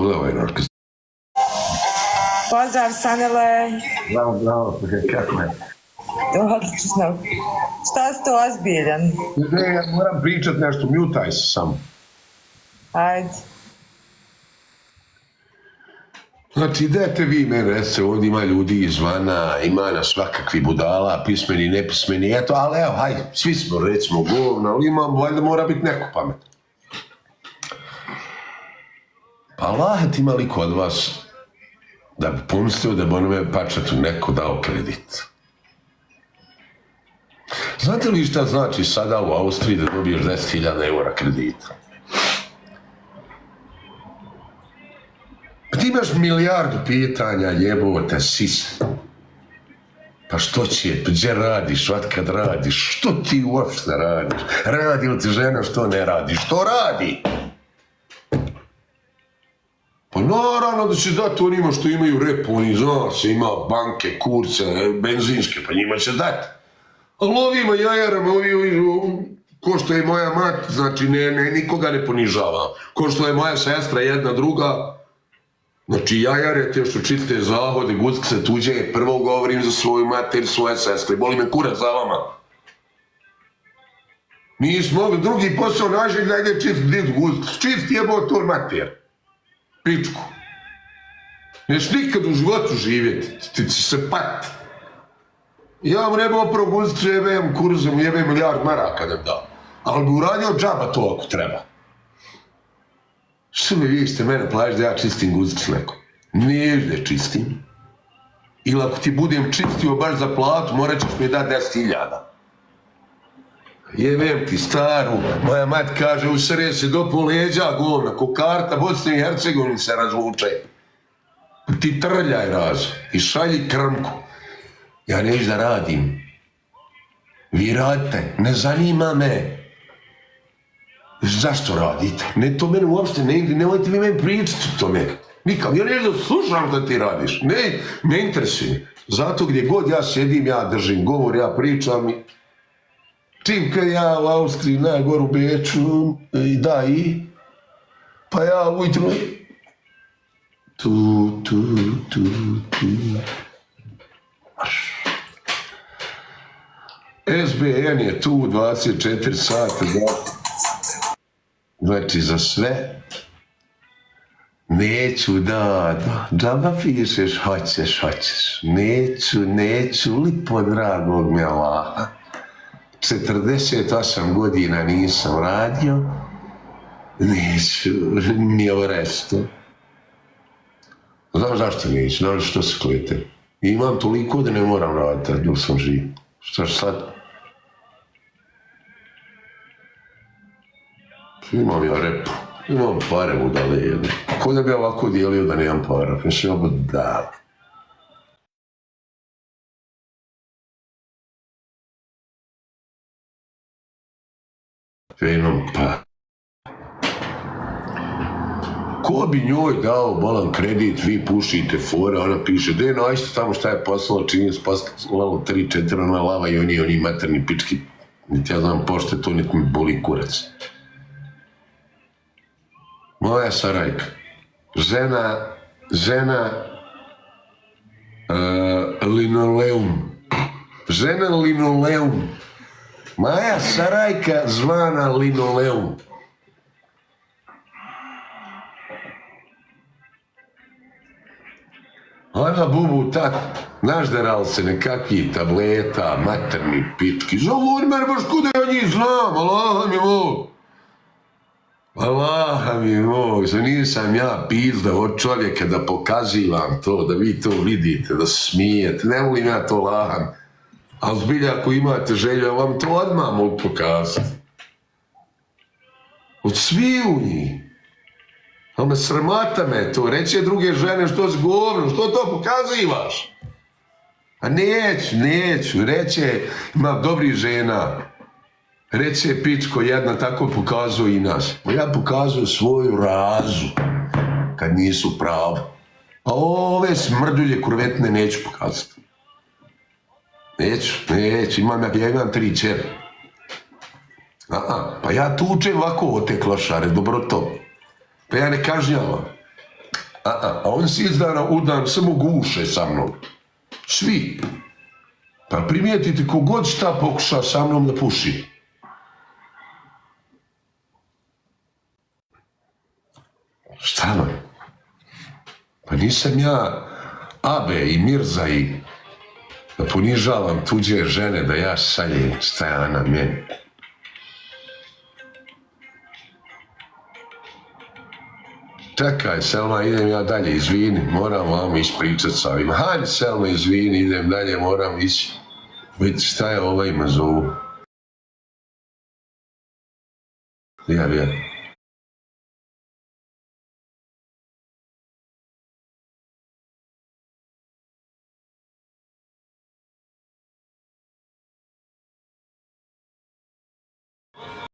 Gledaj, Norka. Pozdrav, Sanele. Bravo, kako je? Odlično. Šta ste ozbiljan? Ne, ja moram pričat nešto, mutaj se samo. Ajde. Znači, idete vi mene, recite, ovdje ima ljudi izvana, ima nas svakakvi budala, pismeni, nepismeni, eto, ali evo, hajde, svi smo, recimo, govna, ali imam, valjda mora biti neko pamet. Pa Allah ima liko od vas da bi pomislio da bi onome pačetu neko dao kredit. Znate li šta znači sada u Austriji da dobiješ 10.000 eura kredita? Pa ti imaš milijardu pitanja, jebote, sise. Pa što će, gdje radiš, kad radiš, što ti uopšte radiš? Radi li ti žena, što ne radi? Što radi? Pa naravno da će dati onima što imaju repu, oni zna se, ima banke, kurce, benzinske, pa njima će dati. Ali ovima jajarama, ko što je moja mat, znači nikoga ne ponižava. Ko što je moja sestra, jedna, druga, znači jajare te što čiste zahode, guckse tuđe, prvo govorim za svoju mater, svoje sestre, boli me kurac za vama. Nismo drugi posao nađe da ide čist guck, čist jebo to mater. Pičku. Neš nikad u životu živjeti, ti će se pati. Ja vam ne bi opravo guzik, jebem kurzom, jebem milijard maraka da bi dao. Ali bi uradio džaba to ako treba. Što mi vi ste mene plaći da ja čistim guzik s nekom? Nežde čistim. Ili ako ti budem čistio baš za platu, morat ćeš mi dati 10.000. Jebem ti staru, moja mat kaže, usere se do po leđa, govna, ko karta Bosne i Hercegovine se razvuče. Ti trljaj raz i šalji krmku. Ja neću da radim. Vi radite, ne zanima me. Zašto radite? Ne, to mene uopšte ne ide, nemojte vi meni pričati o tome. Nikam, ja neću da slušam da ti radiš. Ne interesuje. Zato gdje god ja sjedim, ja držim govor, ja pričam i čim kad ja u Austriji najgor u Beču pa ja ujutro tu SBN je tu 24 sata znači za sve neću da džaba pišeš hoćeš neću lipo dragog mi Allaha 48 godina nisam radio, neću, ni ovo resto. Znam zašto neću, znam što se klete. Imam toliko da ne moram raditi dok sam živ. Šta sad? Imam ja repu, imam pare budale jedne. Ko da bi ovako dijelio da nemam para, pa se ovo da. Imam pa. Ko bi njoj dao bolan kredit, vi pušite fore, ona piše, de nađite tamo šta je poslala, čini se poslala 3-4, ona lava i oni materni pički, niti ja znam pošte to, niti mi boli kurac. Moja Sarajka, žena linoleum, Maja Sarajka zvana linoleum. Ona bubu tak, nažderal se nekakvih tableta, materni pički. Zovu mene baš kuda ja njih znam, Allaha mi moj, za nisam ja pizda od čovjeka da pokazivam to, da vi to vidite, da se smijete, ne volim ja to laham. Ali zbilja ako imate želju, ja vam to odmah mogu pokazati. Od svih u njih. Ali me sramata me to, reće druge žene što si govno, što to pokazivaš? A neću, reće, ima dobrih žena. Reće pičko jedna, tako pokazuje i nas. Ja pokazujem svoju razu, kad nisu pravo. A ove smrdulje kurvetne neću pokazati. Neću, ja imam 3 čeri. Pa ja tučem ovako o te klošare, dobro to. Pa ja ne kažnjavam. A on sjeć dana u dan samo guše sa mnom. Svi. Pa primijetite kogod šta pokuša sa mnom da puši. Šta vam? Pa nisam ja Abe i Mirza i da ponižavam tuđe žene, da ja saljem stajana meni. Čekaj, Selma, idem ja dalje, izvini, moram vam ispričat sa ovim. Hajde, Selma, izvini, idem dalje, moram ići. Vidite šta je ovaj me zovu. Ja.